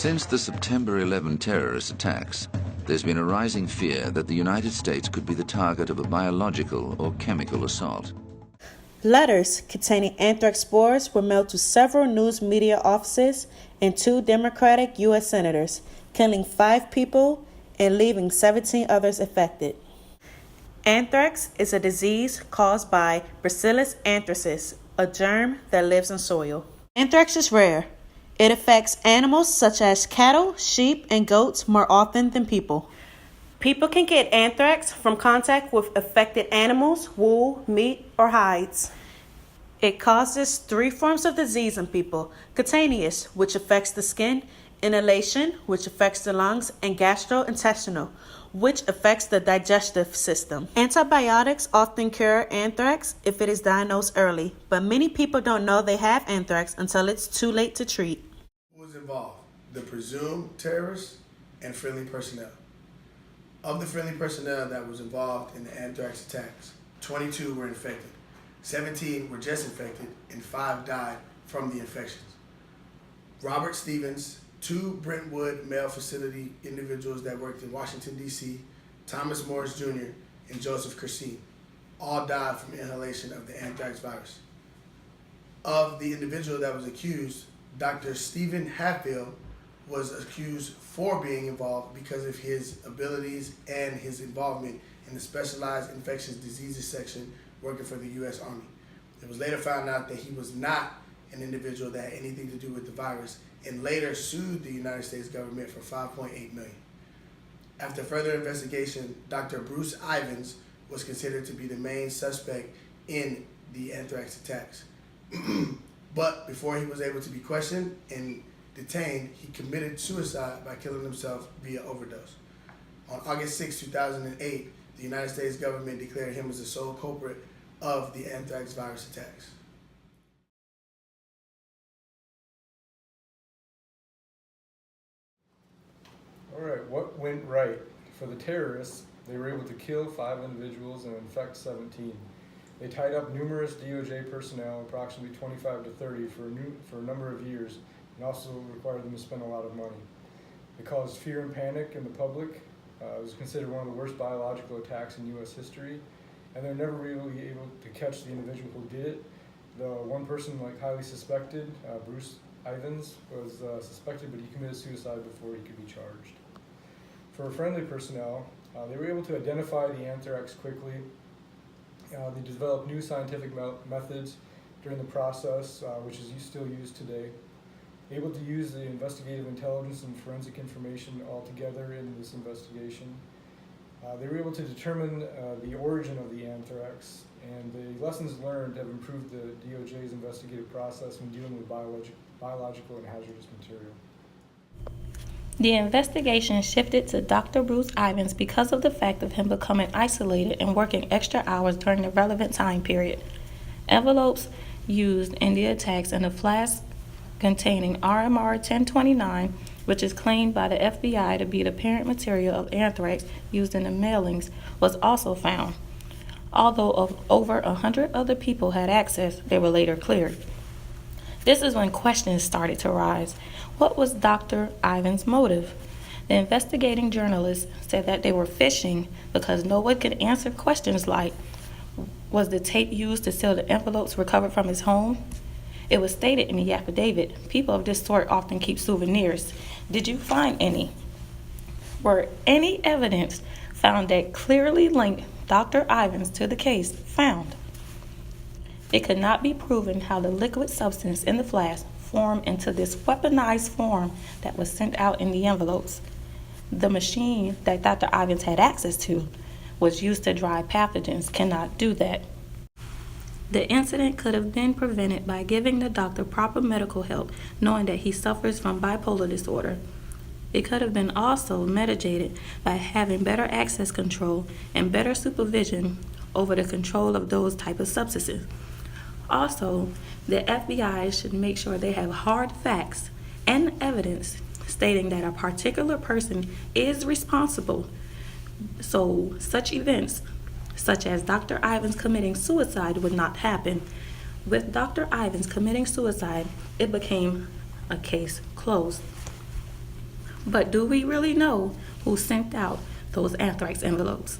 Since the September 11 terrorist attacks, there's been a rising fear that the United States could be the target of a biological or chemical assault. Letters containing anthrax spores were mailed to several news media offices and 2 Democratic U.S. senators, killing 5 people and leaving 17 others affected. Anthrax is a disease caused by Bacillus anthracis, a germ that lives in soil. Anthrax is rare. It affects animals such as cattle, sheep, and goats more often than people. People can get anthrax from contact with affected animals, wool, meat, or hides. It causes 3 forms of disease in people: cutaneous, which affects the skin, inhalation, which affects the lungs, and gastrointestinal, which affects the digestive system. Antibiotics often cure anthrax if it is diagnosed early, but many people don't know they have anthrax until it's too late to treat. Who was involved? The presumed terrorists and friendly personnel. Of the friendly personnel that was involved in the anthrax attacks, 22 were infected, 17 were just infected, and 5 died from the infections. Robert Stevens, 2 Brentwood Mail Facility individuals that worked in Washington, D.C., Thomas Morris Jr., and Joseph Kersine, all died from inhalation of the anthrax virus. Of the individual that was accused, Dr. Stephen Hatfield was accused for being involved because of his abilities and his involvement in the Specialized Infectious Diseases section working for the U.S. Army. It was later found out that he was not an individual that had anything to do with the virus, and later sued the United States government for $5.8 million. After further investigation, Dr. Bruce Ivins was considered to be the main suspect in the anthrax attacks. But before he was able to be questioned and detained, he committed suicide by killing himself via overdose. On August 6, 2008, the United States government declared him as the sole culprit of the anthrax virus attacks. All right, what went right? For the terrorists, they were able to kill 5 individuals and infect 17. They tied up numerous DOJ personnel, approximately 25 to 30, for a number of years, and also required them to spend a lot of money. It caused fear and panic in the public. It was considered one of the worst biological attacks in U.S. history, and they're never really able to catch the individual who did it. The one person highly suspected, Bruce Ivins, was suspected, but he committed suicide before he could be charged. For friendly personnel, they were able to identify the anthrax quickly. They developed new scientific methods during the process, which is still used today. Able to use the investigative intelligence and forensic information all together in this investigation. They were able to determine the origin of the anthrax, and the lessons learned have improved the DOJ's investigative process when dealing with biological and hazardous material. The investigation shifted to Dr. Bruce Ivins because of the fact of him becoming isolated and working extra hours during the relevant time period. Envelopes used in the attacks in a flask containing RMR 1029, which is claimed by the FBI to be the parent material of anthrax used in the mailings, was also found. Although over 100 other people had access, they were later cleared. This is when questions started to rise. What was Dr. Ivins' motive? The investigating journalists said that they were fishing because no one could answer questions like, was the tape used to seal the envelopes recovered from his home? It was stated in the affidavit, people of this sort often keep souvenirs. Did you find any? Were any evidence found that clearly linked Dr. Ivins to the case found? It could not be proven how the liquid substance in the flask formed into this weaponized form that was sent out in the envelopes. The machine that Dr. Ivins had access to was used to dry pathogens, cannot do that. The incident could have been prevented by giving the doctor proper medical help, knowing that he suffers from bipolar disorder. It could have been also mitigated by having better access control and better supervision over the control of those type of substances. Also, the FBI should make sure they have hard facts and evidence stating that a particular person is responsible, so such events such as Dr. Ivins committing suicide would not happen. With Dr. Ivins committing suicide, it became a case closed. But do we really know who sent out those anthrax envelopes?